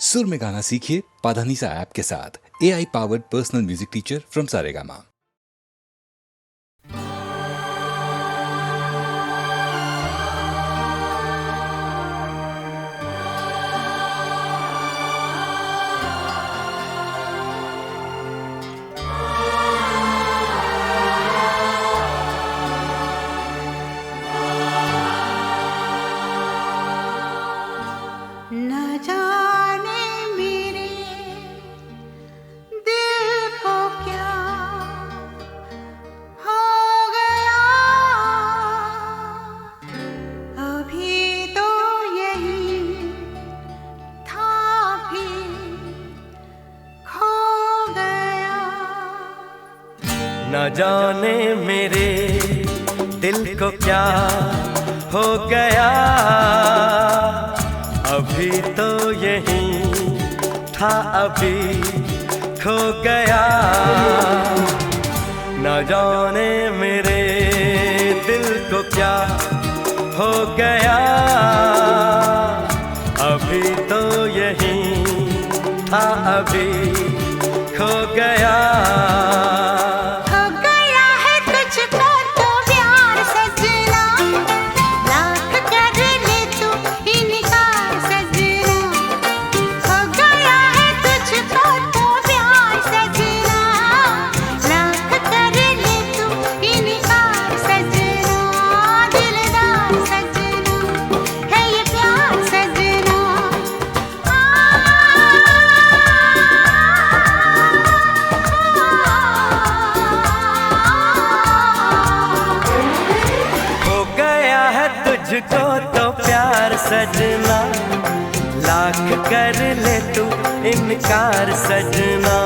सुर में गाना सीखिए पाधानीसा ऐप के साथ। AI powered personal music teacher from Saregama. न जाने मेरे दिल को क्या हो गया, अभी तो यही था भी खो गया। न जाने मेरे दिल को क्या हो गया, अभी तो यही था अभी खो गया। न जाने मेरे दिल को क्या हो गया, अभी तो यही था अभी खो गया। तुझको तो प्यार सजना, लाख कर ले तू इनकार सजना।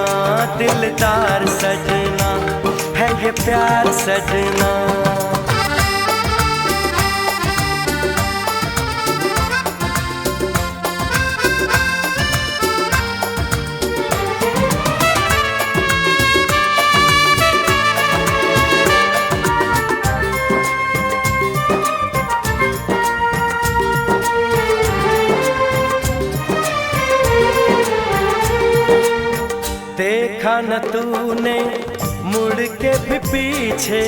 दिलदार सजना है ये प्यार सजना। देखा न तूने मुड़ के भी पीछे,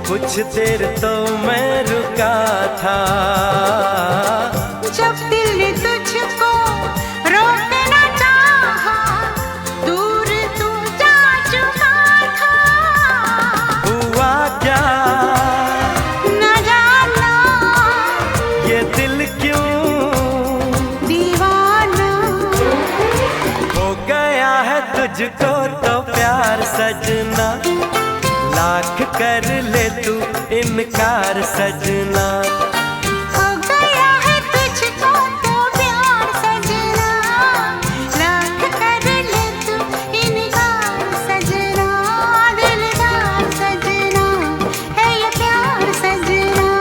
कुछ देर तो मैं रुका था। जब दिल ने तुझको रोकना चाहा, दूर तू जा चुका था। हुआ क्या न जाना, ये दिल क्यों दीवाना हो गया है तुझको तो प्यार सजना। लाख कर ले तू इनकार सजना। हो गया है तुझको तो प्यार सजना, लाख कर ले तू इनकार सजना। दिलदार सजना है ये प्यार सजना।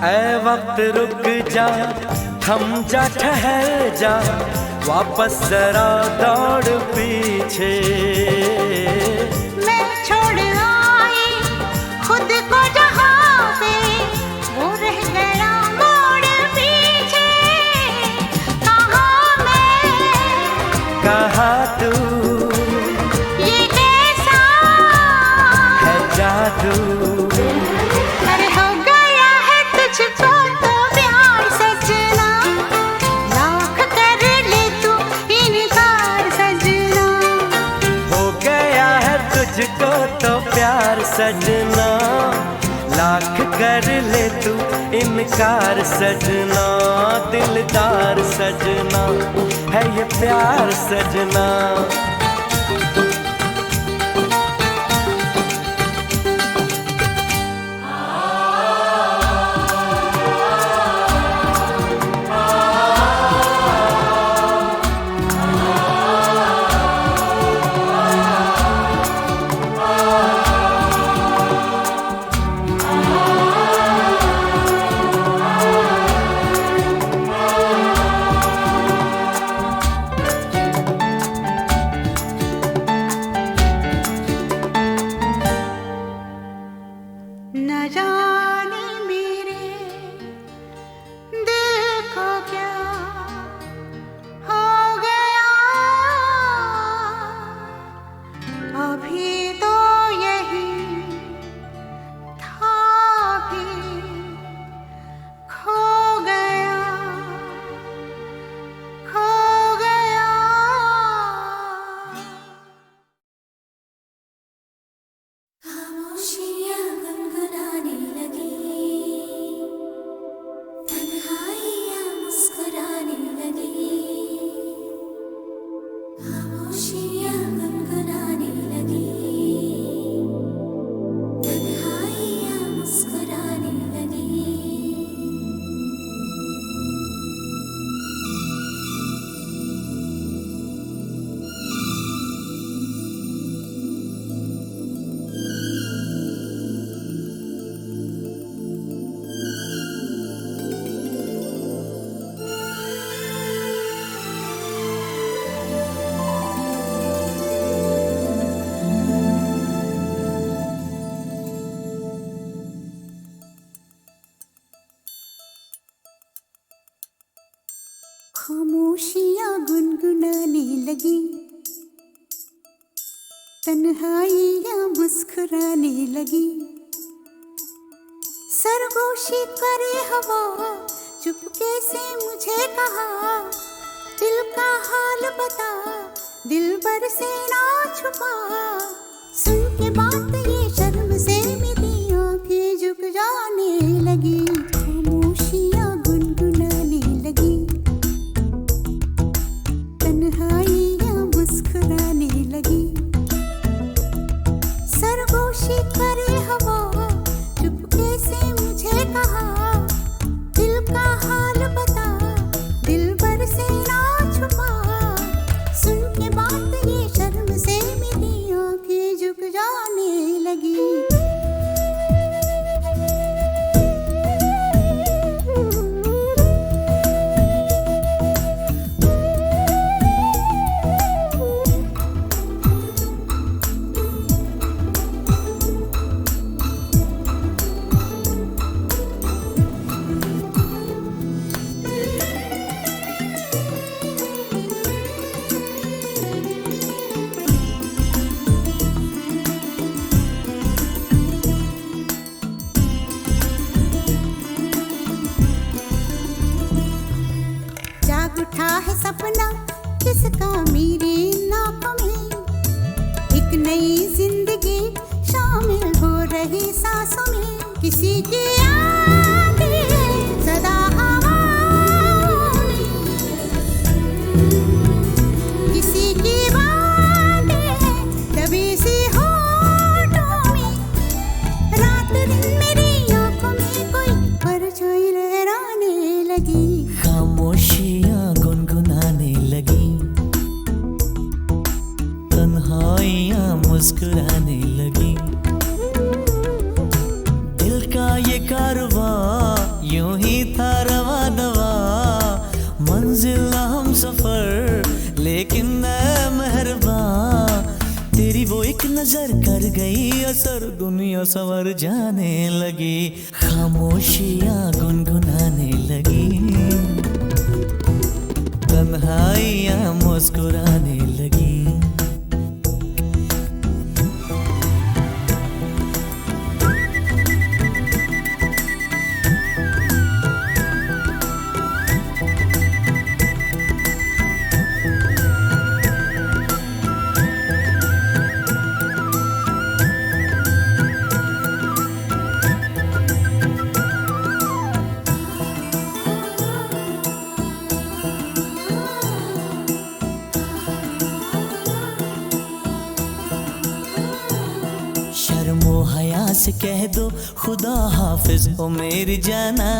ऐ वक्त रुक जा, थम जा, ठहर जा, वापस जरा दौड़ पीछे। मैं छोड़ आई खुद को जहाँ पे, वो रह गया मोड़ पीछे। कहाँ मैं कहाँ तू, ये कैसा है जादू। अरे हो गया है तुझको तो प्यार सजना, लाख कर ले तू इनकार सजना। हो गया है तुझको तो प्यार सजना। लाख कर ले तू इनकार सजना। दिलदार सजना है ये प्यार सजना। खामोशियाँ गुनगुनाने लगी, तन्हाइयाँ मुस्कुराने लगी। सरगोशी करे हवा, चुपके से मुझे कहा, दिल का हाल बता, दिलबर से ना छुपा। सुन के बात ये शर्म से मेरी आंखें झुक जाने लगी, खामोशियाँ गुनगुनाने लगी, तन्हाइयाँ मुस्कुराने लगी। सरगोशी करे हवा, चुपके से मुझे कहा, दिल का हाल बता, दिलबर से ना छुपा। सुन के बात ये शर्म से मेरी आंखें झुक जाने लगी। उठा है सपना किसका मेरी नाकों में, एक नई जिंदगी शामिल हो रही सांसों में। किसी की आती है सदा हवाओं में, किसी की बातें हैं दबी सी होठों में। रात दिन मेरी आंखों में कोई परछाई लहराने लगी, खामोशियाँ गुनगुनाने लगी, तन्हाइयाँ मुस्कुराने लगी। दिल का ये कारवां यूं ही था रवा दवा, मंजिल हम सफर लेकिन मैं मेहरबान। तेरी वो एक नजर कर गई असर, दुनिया संवर जाने लगी, खामोशियाँ गुनगुनाने लगी, तन्हाइयाँ मुस्कुराने लगी। शर्मो हया से कह दो खुदा हाफिज ओ मेरी जाना,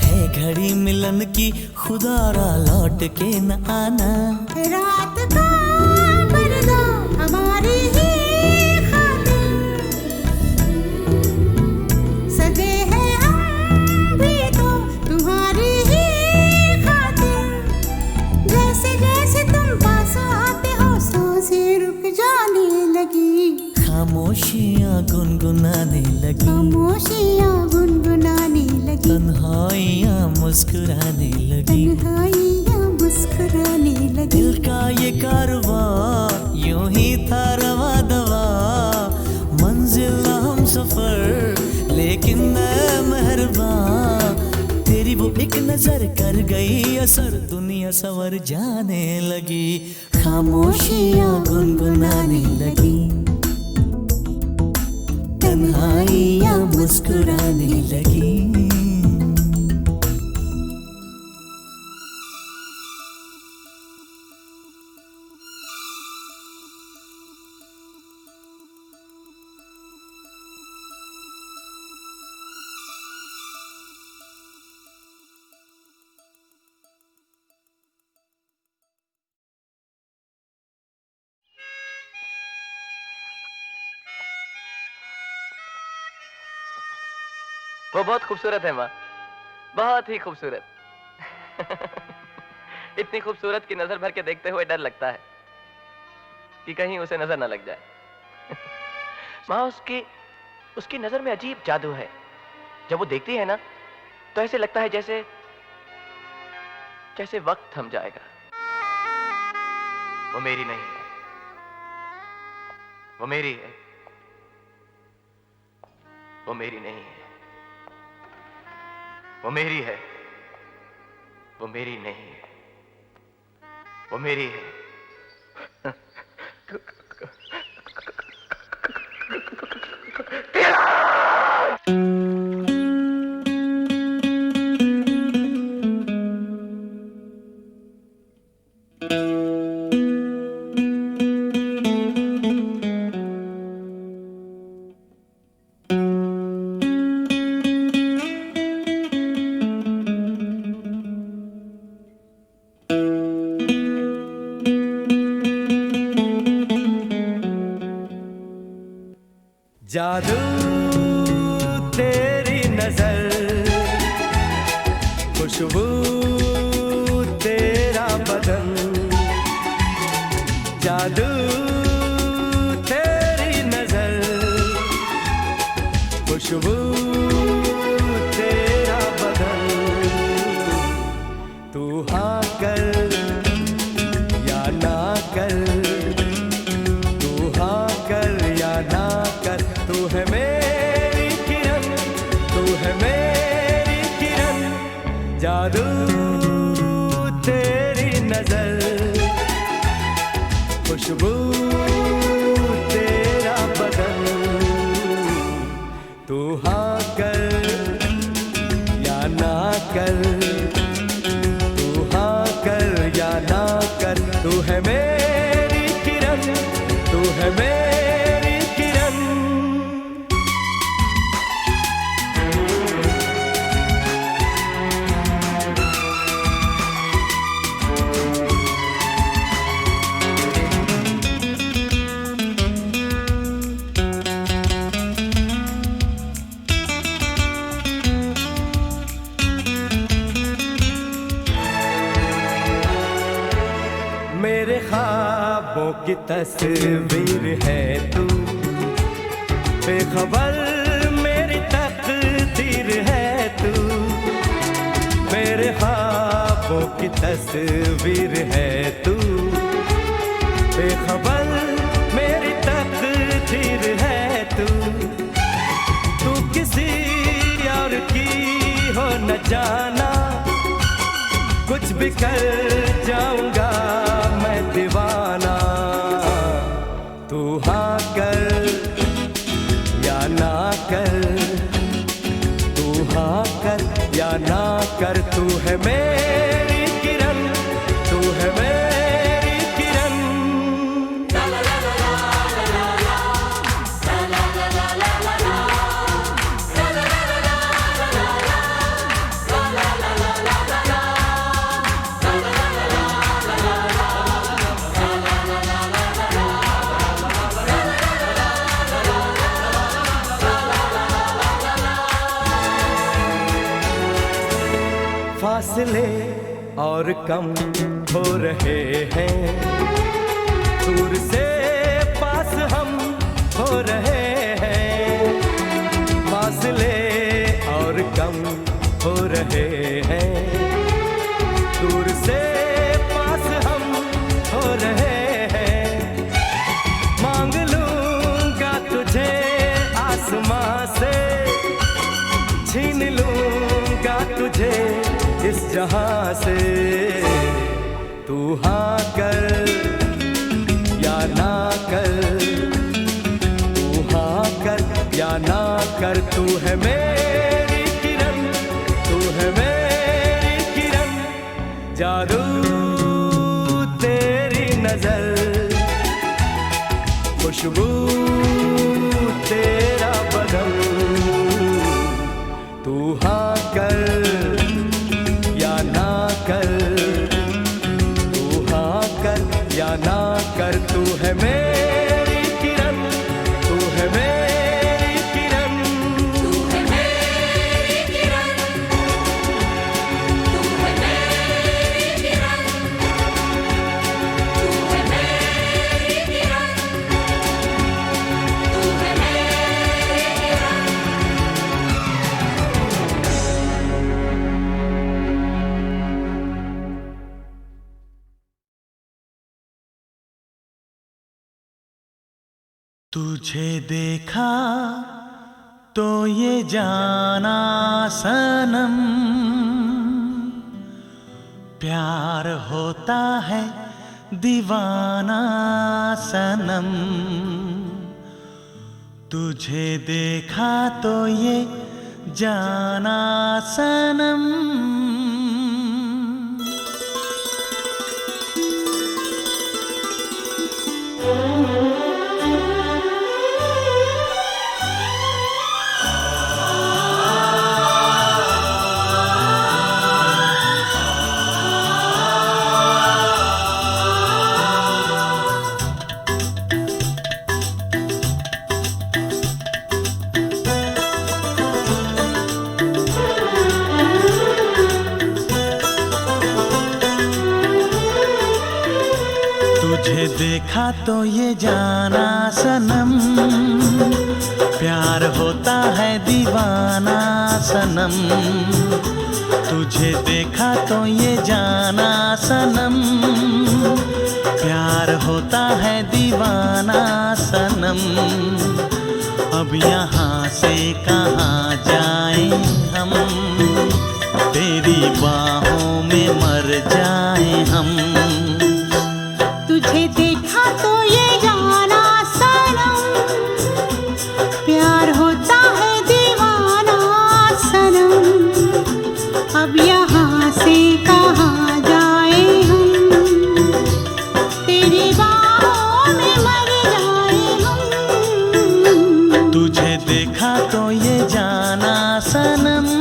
है घड़ी मिलन की खुदारा लौट के न आना। रात का पर्दा हमारी ही खातिर, सजे हैं हम भी तो तुम्हारी ही खातिर। जैसे जैसे तुम पास आते हो सांसें रुक जाने लगी, खामोशियाँ गुनगुनाने लगी, खामोशियाँ गुनगुनाने लगी, तन्हाइयाँ मुस्कुराने लगी। तन्हाइयाँ मुस्कुराने लगी। दिल का ये कारवां यूं ही था रवा दवा, मंजिल हम सफर लेकिन मैं मेहरबान। तेरी वो एक नजर कर गई असर, दुनिया संवर जाने लगी, खामोशियाँ गुनगुनाने लगी, तन्हाइयाँ मुस्कुराने लगी। वो बहुत खूबसूरत है माँ, बहुत ही खूबसूरत। इतनी खूबसूरत की नजर भर के देखते हुए डर लगता है कि कहीं उसे नजर ना लग जाए। माँ उसकी नजर में अजीब जादू है। जब वो देखती है ना तो ऐसे लगता है जैसे जैसे वक्त थम जाएगा। वो मेरी नहीं है, वो मेरी है, वो मेरी नहीं है, वो मेरी है, वो मेरी नहीं है, वो मेरी है। जादू तेरी नजर, खुशबू तेरा बदन, जादू तेरी नजर, खुशबू तेरा बदन। तू हाँ कर या ना कर, तू हाँ कर या ना कर, तू है मेरी किरण, तू है मेरी किरण। जादू तेरी नजर, खुशबू तेरा बदन। तू हाँ कर या ना कर, तू हाँ कर या ना कर, तू है मेरी किरण, तू है मेरी किरण। मेरे ख्वाबों की तस्वीर है तू, बेखबर मेरी तकदीर है तू। मेरे ख्वाबों की तस्वीर है तू, बेखबर मेरी तकदीर है तू। तू किसी और की हो न जाना, कुछ भी कर जाऊंगा मैं दीवाना। तू हाँ कर या ना कर, तू हाँ कर या ना कर, तू है मेरी किरण, तू है मेरी किरण। फासले और कम हो रहे हैं, दूर से पास हम हो रहे हैं। फासले और कम हो रहे हैं, दूर से पास हम हो रहे हैं। मांग लूंगा तुझे आसमां से, छीन लूंगा तुझे इस जहां से। तू हाँ कर या ना कर, तू हाँ कर या ना कर, तू है मेरी किरण, तू है मेरी किरण। जादू तेरी नजर, खुशबू तेरा बदन। तू हाँ कर या ना कर, तू हाँ कर या ना कर, तू है मेरी किरण, तू है मेरी किरण। तू है मेरी किरण, तू है मेरी किरण, तू है मेरी किरण, तू है मेरी किरण। तुझे देखा तो ये जाना सनम, प्यार होता है दीवाना सनम। तुझे देखा तो ये जाना सनम। तुझे देखा तो ये जाना सनम, प्यार होता है दीवाना सनम। तुझे देखा तो ये जाना सनम, प्यार होता है दीवाना सनम। अब यहाँ से कहाँ जाएं हम, तेरी बाहों में मर जाएं हम। तुझे देखा तो ये जाना सनम, प्यार होता है दीवाना सनम। अब यहाँ से कहाँ जाए हम, तेरी बाहों में मर जाए हम। तुझे देखा तो ये जाना सनम।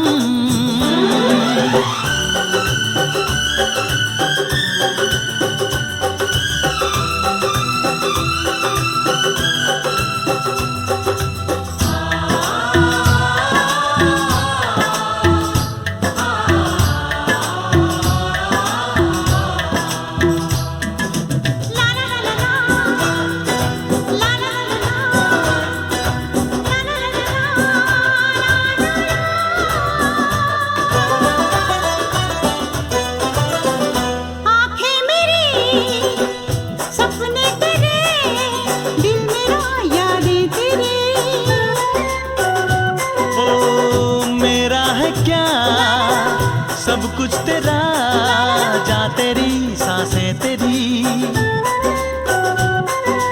सब कुछ तेरा, जा तेरी सांसें तेरी।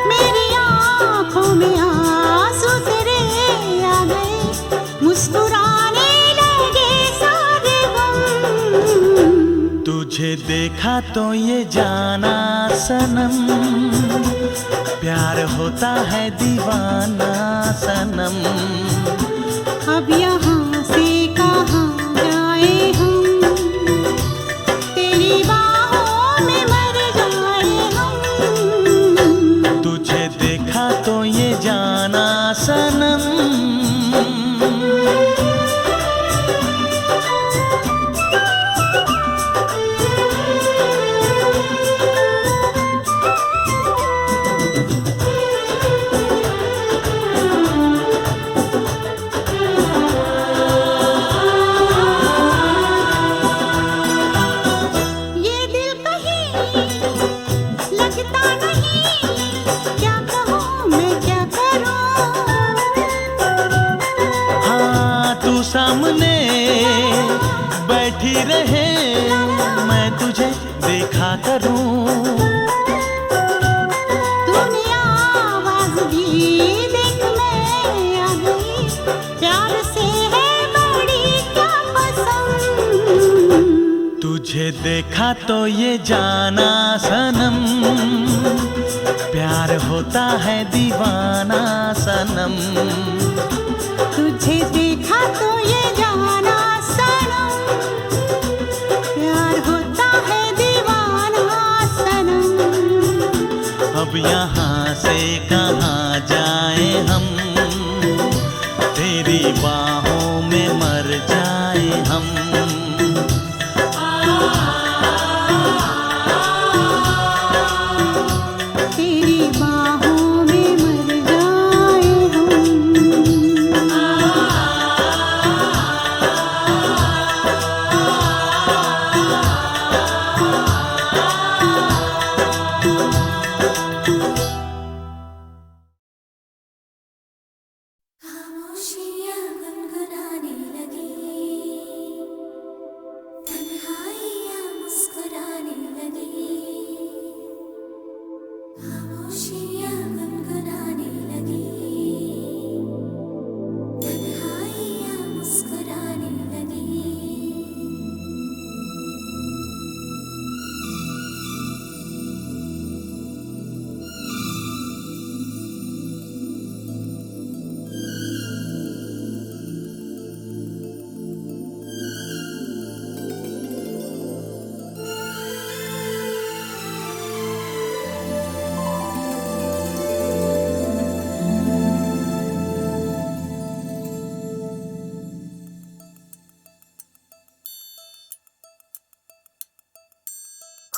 मेरी आँखों में आंसू तेरे आ गए, मुस्कुराने लगे सारे गम। तुझे देखा तो ये जाना सनम, प्यार होता है दीवाना सनम। अब यहाँ से कहाँ जाए हम, तेरी बाहों में मर जाए हम। तुझे देखा तो ये जाना सनम। सामने बैठी रहे, मैं तुझे देखा करूं। तूने आवाज दी, देख मैं आ गई, प्यार से है बड़ी क्या पसंद। तुझे देखा तो ये जाना सनम, प्यार होता है दीवाना सनम। तुझे देखा तो ये जाना सनम, प्यार होता है दीवाना सनम। अब यहाँ से कहाँ जाए हम, तेरी बाहों में मर जाए हम। तेरी बाहों में मर जाए हम।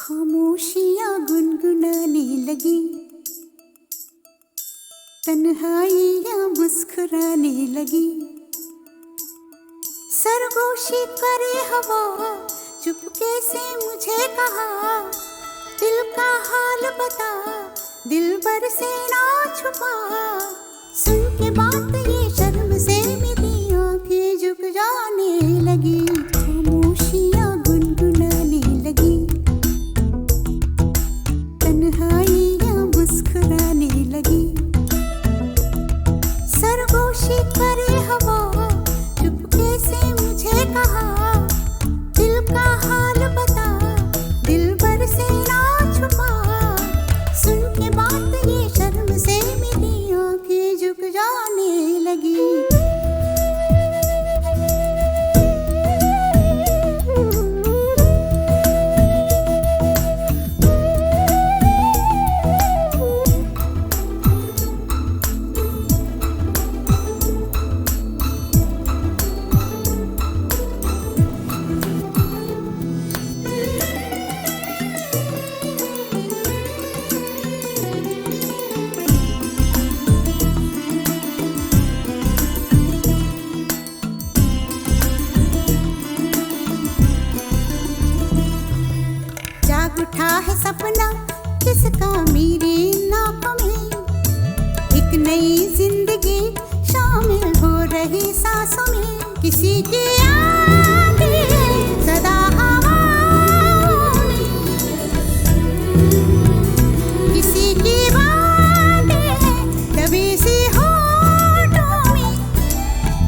खामोशियाँ गुनगुनाने लगी, तन्हाइयाँ मुस्कुराने लगी। सरगोशी करे हवा, चुपके से मुझे कहा, दिल का हाल बता, दिलबर से ना छुपा। सुन के बात ये शर्म से मेरी आंखें झुक जाने लगी, खामोशियाँ गुनगुनाने लगी, तन्हाइयाँ मुस्कुराने लगी। सरगोशी करे हवा, चुपके से मुझे कहा, दिल का हाल बता, दिलबर से ना छुपा। सुन के बात ये शर्म से मेरी आंखें झुक जाने लगी। जाग उठा है सपना किसका मेरी नाक में, एक नई जिंदगी शामिल हो रही सांसों में। किसी की यादें सदा हवाओं में, किसी की बातें दबी सी होठों में।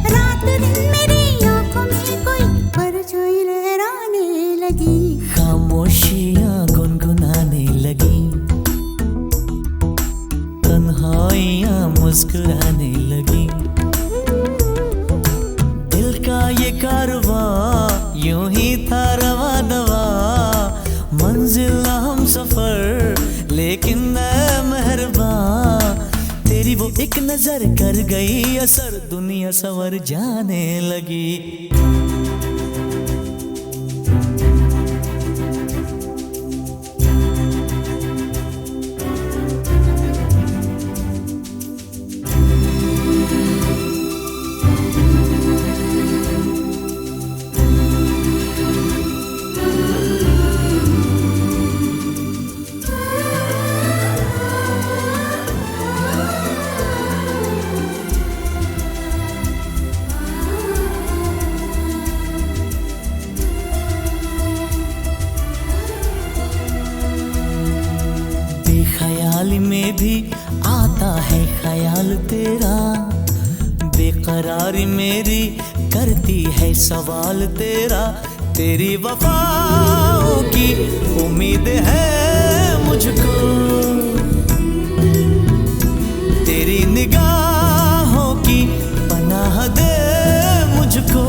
रात दिन मेरी आंखों में कोई परछाई लहराने लगी, खामोशियाँ गुनगुनाने लगी, तन्हाइयाँ मुस्कुराने लगी। दिल का ये कारवां यूं ही था रवा दवा, मंजिल हम सफर लेकिन मैं मेहरबान। तेरी वो एक नजर कर गई असर, दुनिया सवर जाने लगी। बेख्याली में भी आता है ख्याल तेरा, बेकरारी मेरी करती है सवाल तेरा। तेरी वफाओं की उम्मीद है मुझको, तेरी निगाहों की पनाह दे मुझको।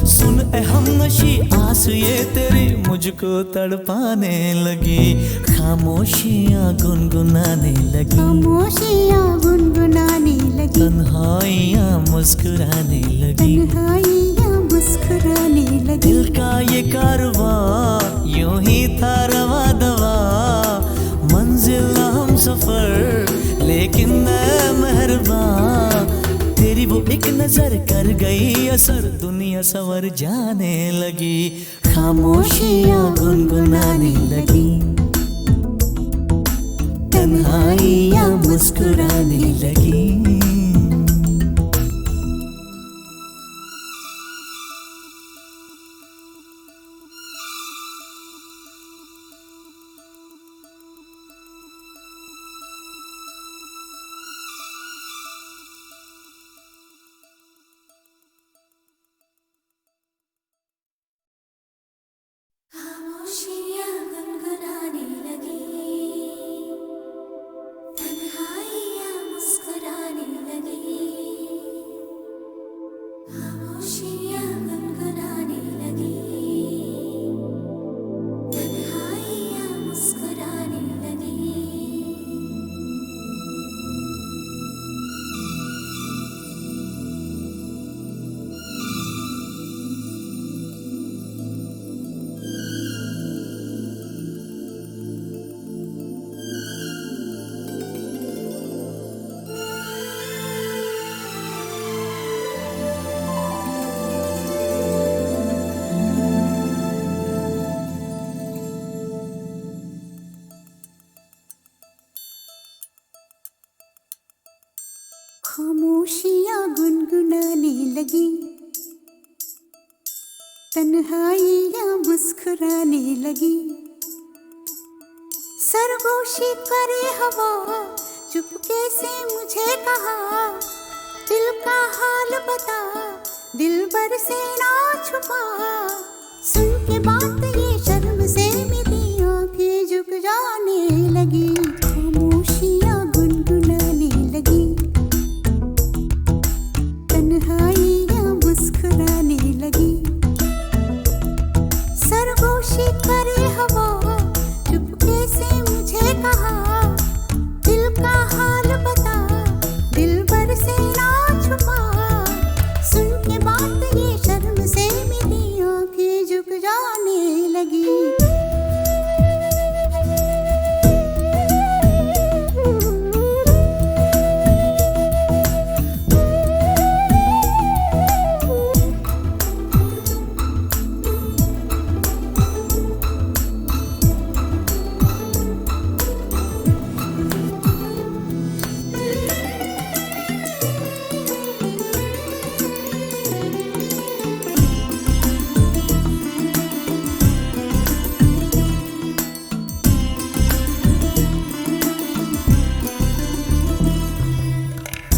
सुन ए हमनशी आस ये तेरी मुझको तड़पाने लगी, खामोशियाँ गुनगुनाने लगी, खामोशियाँ गुनगुनाने लगी, तन्हाइयाँ मुस्कुराने लगी। तन्हाइयाँ मुस्कुराने लगी। दिल का ये कारवां यूं ही था रवा दवा, मंजिल हम सफर लेकिन मैं मेहरबान। तेरी वो एक नजर कर गई असर, दुनिया सवर जाने लगी, खामोशियाँ गुनगुनाने लगी, तन्हाइयाँ मुस्कुराने लगी। खामोशियाँ गुनगुनाने लगी, तन्हाइयाँ मुस्कुराने लगी। खामोशियाँ गुनगुनाने लगी, तन्हाइयाँ मुस्कुराने लगी। खामोशियाँ गुनगुनाने लगी, तन्हाइयाँ मुस्कुराने लगी। सरगोशी करे हवा, चुपके से मुझे कहा, दिल का हाल बता, दिल भर से ना छुपा। सुन के बात ये शर्म से मेरी आंखें झुक जाने लगी, खामोशियाँ गुनगुनाने लगी, तन्हाइयाँ मुस्कुराने लगी। सरगोशी करे हवा, चुपके से मुझे कहा, दिल का हाल बता, दिल भर से ना छुपा। सुन के बात ये शर्म से मेरी आंखें झुक जाने लगी।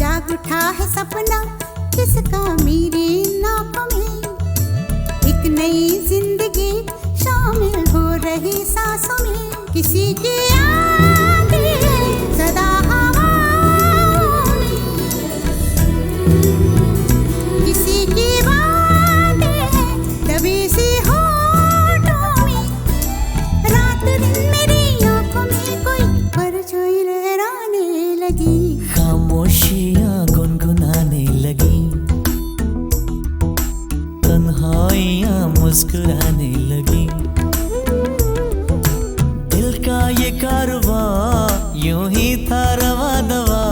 जाग उठा है सपना किसका मेरी नाकों में, एक नई जिंदगी शामिल हो रही सांसों में। किसी की आंखें सदा हवाओं में, किसी की बातें दबी सी होठों में। रात दिन मेरी आंखों में कोई परछाई लहराने लगी, खामोशियाँ गुनगुनाने लगी, तन्हाइयाँ मुस्कुराने लगी। दिल का ये कारवां यूं ही था रवा दवा,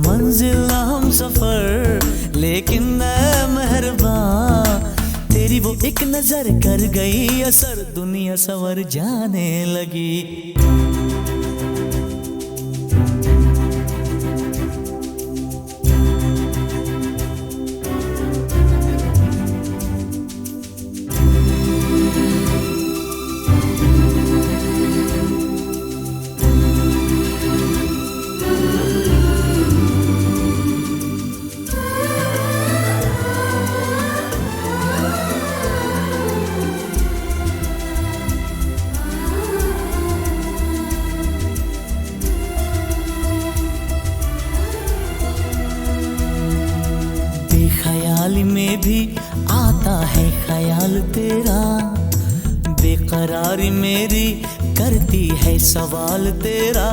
मंजिल हम सफर लेकिन मैं मेहरबान। तेरी वो एक नजर कर गई असर, दुनिया संवर जाने लगी। ख्याल में भी आता है ख्याल तेरा, बेकरारी मेरी करती है सवाल तेरा।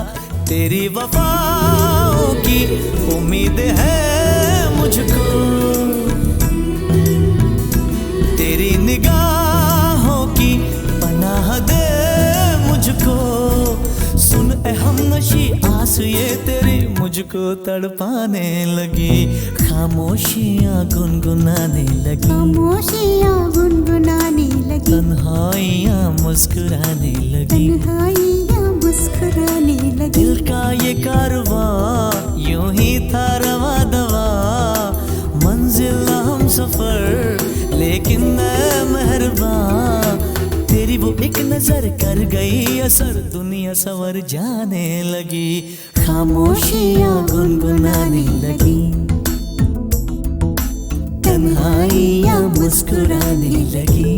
तेरी वफाओं की उम्मीद है मुझको, तेरी निगाहों की पनाह दे मुझको। सुन ए हमनशी आस ये तेरी मुझको तड़पाने लगी, खामोशियाँ गुनगुनाने लगी, खामोशियाँ गुनगुनाने लगी, तन्हाइयाँ मुस्कुराने लगी। तन्हाइयाँ मुस्कुराने लगी। दिल का ये कारवां यूं ही था रवा दवा, मंजिल हम सफर लेकिन मैं मेहरबान। तेरी वो एक नजर कर गई असर, दुनिया संवर जाने लगी, खामोशियाँ गुनगुनाने लगी, तन्हाइयाँ मुस्कुराने लगी।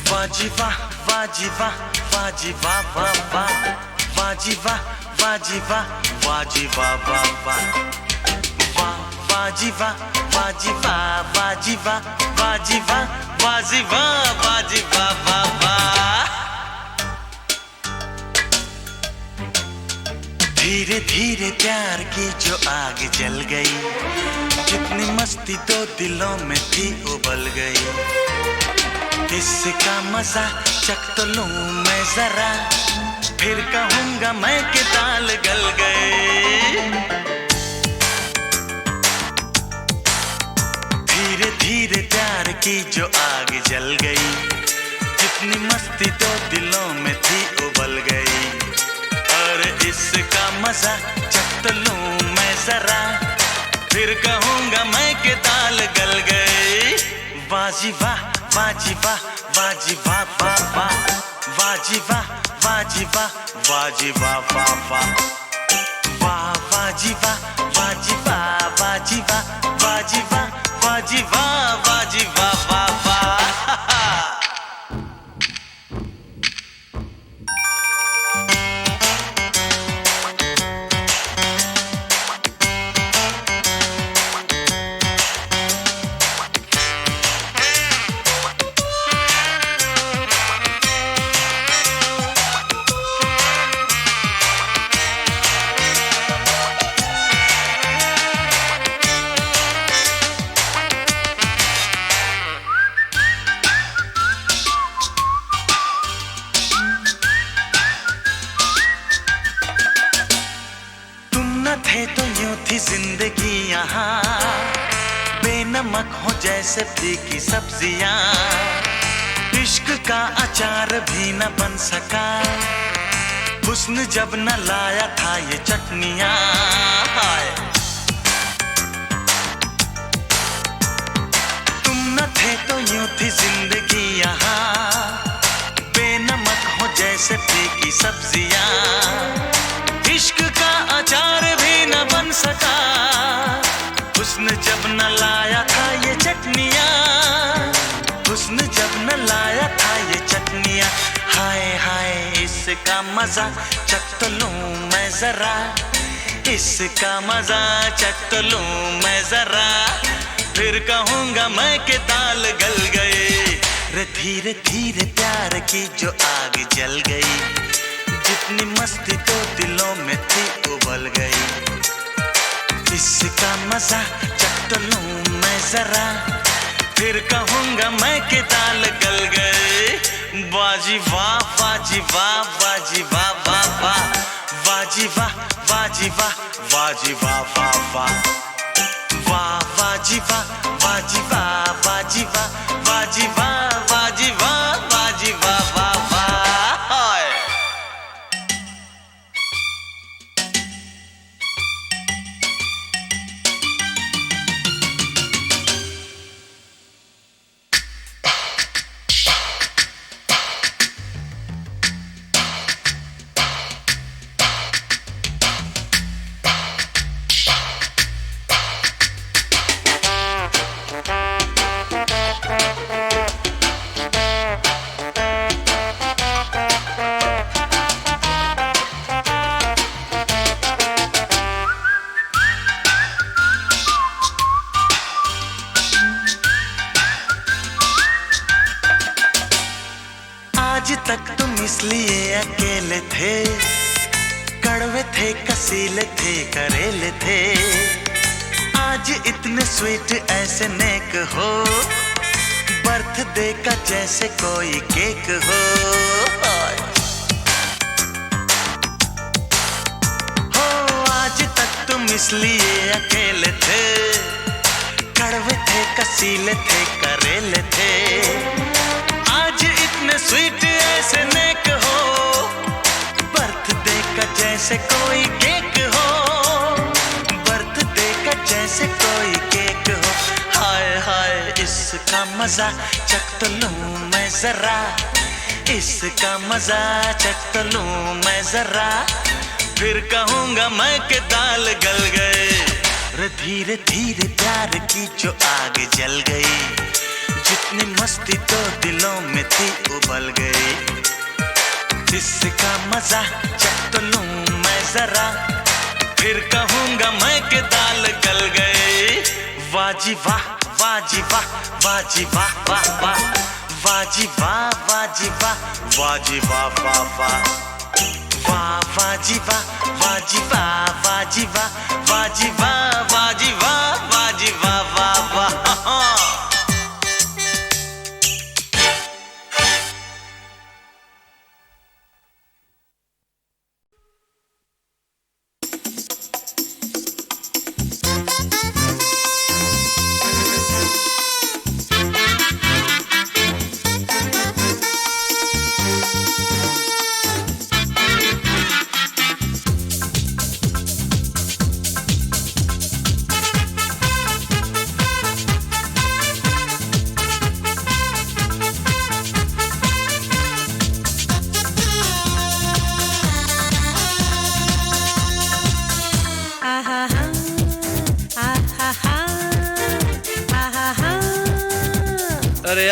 वाजिबा वाह जी वाह, वाह जी वाह वाह वाह, वाह जी वाह, वाह जी वाह, वाह जी वाह वाह वाह, वाह वाह जी वाह, वाह जी वाह, वाह जी वाह, वाह जी वाह, वाह जी वाह, वाह जी वाह वाह वाह। धीरे धीरे प्यार की जो आग जल गई, जितनी मस्ती दो दिलों में थी उबल गई। इसका मजा चख तो लूं मैं जरा, फिर कहूंगा मैं कि दाल गल गए। धीरे धीरे प्यार की जो आग जल गई, जितनी मस्ती दो दिलों में थी उबल गई। और इसका मजा चख तो लूं मैं जरा, फिर कहूंगा मैं कि दाल गल गए। वाह जी वाह, वाह जी वाह, वाह जी वाह वाह वाह, वाह जी वाह, वाह जी वाह, वाह जी वाह वाह वाह, वाह वाह जी वाह, वाह जी वाह, वाह जी वाह, वाह जी वाह, वाह जी वाह, वाह जी वाह वाह वाह। थे तो यूं थी जिंदगी यहाँ, बेनमक हो जैसे फीकी सब्जियाँ। इश्क का अचार भी न बन सका, हुस्न जब न लाया था ये चटनियाँ। तुम न थे तो यूं थी जिंदगी यहाँ, बेनमक हो जैसे फीकी सब्जियाँ। इश्क का अचार भी न बन सका, हुस्न जब न लाया था ये चटनियाँ, हुस्न जब न लाया था ये चटनियाँ। हाय हाय इसका मजा चख तो लूं मैं जरा, इसका मजा चख तो लूं मैं जरा, फिर कहूँगा मैं कि दाल गल गए। रे धीरे धीरे प्यार की जो आग जल गई, जितनी मस्ती तो दिलों में थी उबल गई। इसका मजा चख तो लूं मैं जरा, फिर कहूंगा मैं कि दाल गल गए। बाजी वाह, बाजी वाह, बाजी वाह वाह वाह, बाजी वाह, बाजी वाह, बाजी वाह वाह वाह, वाह बाजी वाह, बाजी वाह, बाजी वाह, बाजी वाह, बाजी वाह, बाजी वाह वाह वाह। आज तक तुम इसलिए अकेले थे, कड़वे थे, कसीले थे, करेले थे। आज इतने स्वीट ऐसे नेक हो, बर्थडे का जैसे कोई केक हो। आज तक तुम इसलिए अकेले थे, कड़वे थे, कसीले थे, करेले थे। आज इतने स्वीट ऐसे नेक हो, बर्थडे का जैसे कोई केक हो, बर्थडे का जैसे कोई केक हो। हाय हाय इसका मजा चख तो लूं मैं जरा, इसका मजा चख तो लूं मैं जरा, फिर कहूंगा मैं कि दाल गल गए। रे धीरे धीरे प्यार की जो आग जल गई, जितनी मस्ती तो दिलों में थी उबल गई। इसका मजा चख तो लूं मैं जरा, फिर कहूंगा मैं कि दाल गल गई। वाह जी वाह, वाह जी वाह, वाह जी वाह वाह वाह, वाह जी वाह, वाह जी वाह, वाह जी वाह वाह वाह, वाह वाह जी वाह, वाह जी वाह, वाह जी वाह, वाह जी वाह, वाह जी वाह, वाह जी वाह वाह वाह। अरे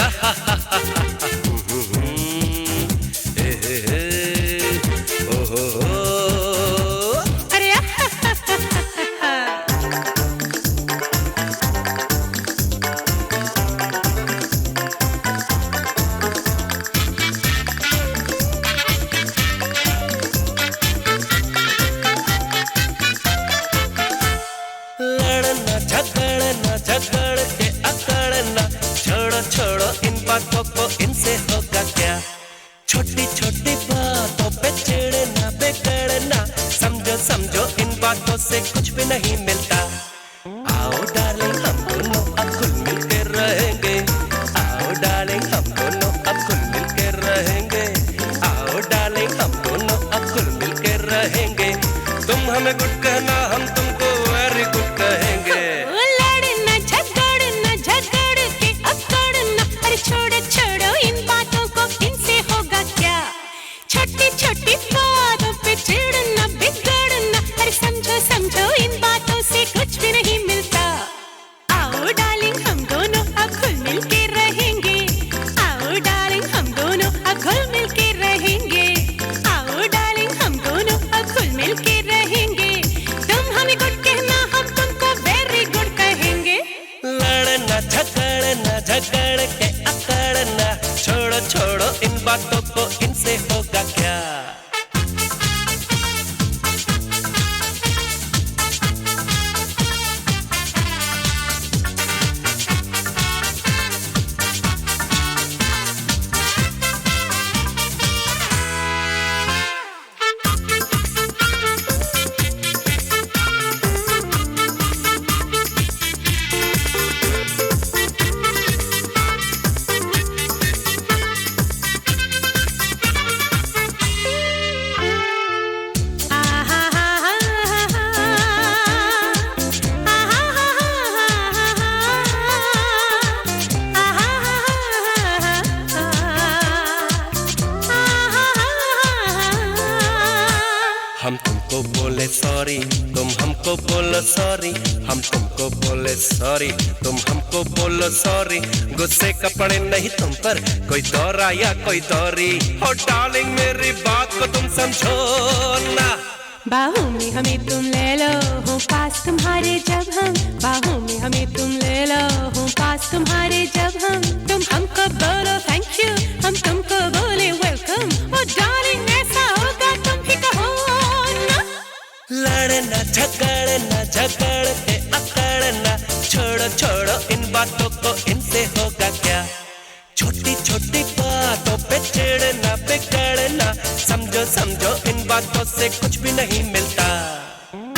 लड़ना झगड़ना झगड़ के अकड़ना, छोड़ो छोड़ो इन बातों को, इनसे होगा क्या। छोटी छोटी बातों पे चिढ़ना बिगड़ना, समझो समझो इन बातों से कुछ भी नहीं मिलता। आओ डार्लिंग हम दोनों अब खुल मिल के रहेंगे, आओ डार्लिंग हम दोनों अब खुल मिल के रहेंगे, आओ डार्लिंग हम दोनों अब खुल मिल के रहेंगे। तुम हमें गुड कहना, हम तुमको वेरी गुड कहेंगे। लड़ना झगड़ना झगड़ के अकड़ना, अरे छोड़ो छोड़ो इन बातों को, इनसे होगा क्या। छोटी छोटी बातों पे चिढ़ना बिगड़ना, अरे समझो समझो इन बातों से कुछ भी नहीं मिलता। आओ डार्लिंग हम दोनों अब खुल मिल के रहेंगे, आओ डार्लिंग हम दोनों अब खुल मिल के रहेंगे, आओ डार्लिंग हम दोनों अब खुल मिल के रहेंगे। तुम हमें गुड कहना, हम तुमको वेरी गुड कहेंगे। लड़ना झगड़ना झगड़ के अकड़ना, छोड़ो छोड़ो इन बातों को, इनसे होगा क्या। हम तुमको बोले सॉरी, तुम हमको बोलो सॉरी, हम तुमको बोले सॉरी, तुम हमको बोलो सॉरी। गुस्से का पड़े नहीं तुम पर कोई दौरा या कोई दौरी, हो डार्लिंग मेरी बात को तुम समझो ना। बाहों में हमें तुम ले लो, हो पास तुम्हारे जब हम, बाहों में हमें तुम ले लो, हो पास तुम्हारे जब हम। तुम हमको बोलो थैंक यू, हम तुमको बोले वेलकम, ओ डार्लिंग ऐसा होगा तुम भी कहो ना। लड़ना झगड़ना झगड़ के अकड़ना, छोड़ो छोड़ो इन बातों को, इनसे होगा क्या। छोटी छोटी बातों पे चिढ़ना बिगड़ना, समझो समझो इन बातों से कुछ भी नहीं मिलता।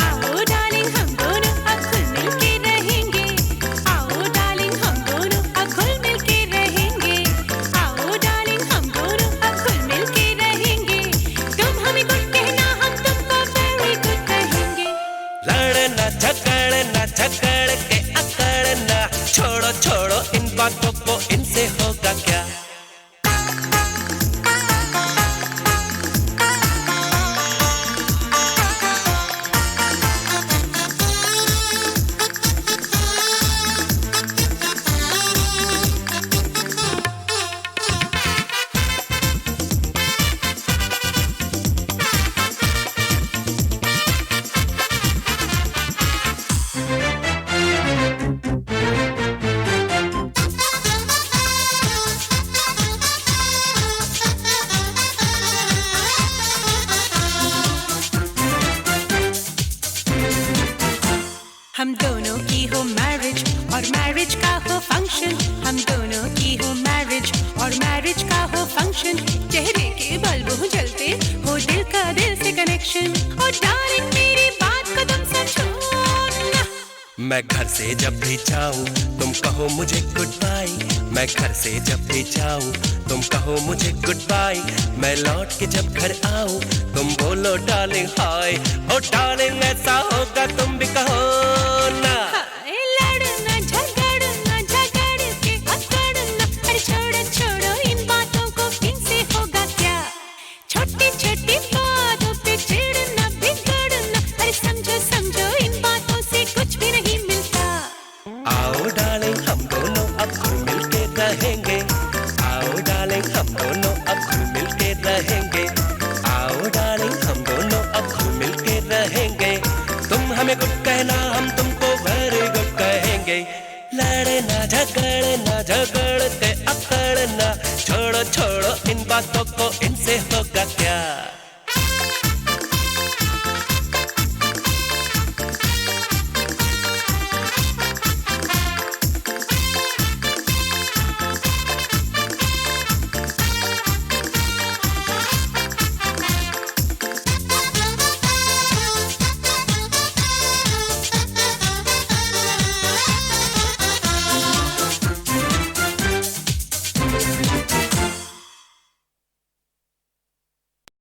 आओ डार्लिंग हम दोनों अब खुल मिल के रहेंगे, आओ डार्लिंग हम दोनों अब खुल मिल के रहेंगे, आओ डार्लिंग हम दोनों अब खुल मिल के रहेंगे। तुम हमें गुड कहना, हम तुमको वेरी गुड कहेंगे। लड़ना झगड़ना झगड़ के अकड़ना, छोड़ो छोड़ो इन बातों को, इनसे होगा क्या। फंक्शन, हम दोनों की हो मैरिज और मैरिज का हो फंक्शन, चेहरे के बल्ब हो जलते हो दिल का दिल से कनेक्शन, और डार्लिंग मेरी बात को तुम समझो ना। मैं घर से जब भी जाऊं तुम कहो मुझे गुड बाय, मैं घर से जब भी जाऊं तुम कहो मुझे गुड बाय, मैं लौट के जब घर आऊं तुम बोलो डार्लिंग हाय, ओ डार्लिंग ऐसा होगा तुम भी कहो ना। लड़ना झगड़ना झगड़ के अकड़ना, अरे छोड़ो छोड़ो इन बातों को, इनसे होगा क्या, छोटी छोटी बातों पे चिढ़ना बिगड़ना, अरे समझो समझो इन बातों से कुछ भी नहीं मिलता। आओ डार्लिंग हम दोनों अब घुल मिल के रहेंगे, आओ डार्लिंग हम दोनों अब घुल मिल के रहेंगे, आओ डार्लिंग हम दोनों अब घुल मिल के रहेंगे, तुम हमें गुड कहना हम तुमको वेरी गुड कहेंगे, लड़ना झगड़ना झगड़ के अकड़ना, छोड़ो छोड़ो इन बातों को, इनसे होगा क्या।